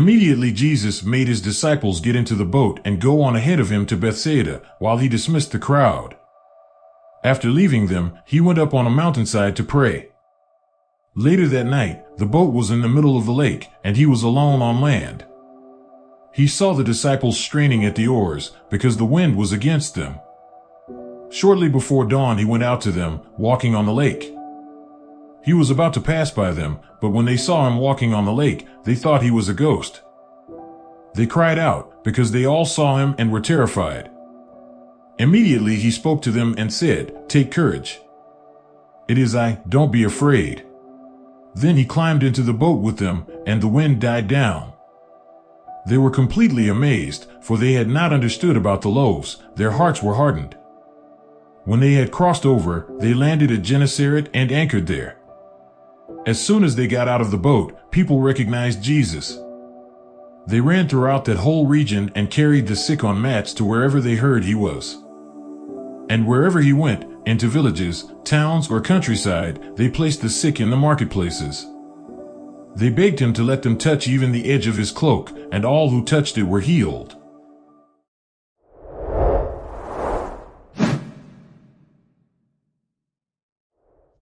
Immediately Jesus made his disciples get into the boat and go on ahead of him to Bethsaida, while he dismissed the crowd. After leaving them, he went up on a mountainside to pray. Later that night, the boat was in the middle of the lake, and he was alone on land. He saw the disciples straining at the oars, because the wind was against them. Shortly before dawn he went out to them, walking on the lake. He was about to pass by them, but when they saw him walking on the lake, they thought he was a ghost. They cried out, because they all saw him and were terrified. Immediately he spoke to them and said, "Take courage. It is I, don't be afraid." Then he climbed into the boat with them, and the wind died down. They were completely amazed, for they had not understood about the loaves. Their hearts were hardened. When they had crossed over, they landed at Gennesaret and anchored there. As soon as they got out of the boat, people recognized Jesus. They ran throughout that whole region and carried the sick on mats to wherever they heard he was. And wherever he went, into villages, towns, or countryside, they placed the sick in the marketplaces. They begged him to let them touch even the edge of his cloak, and all who touched it were healed.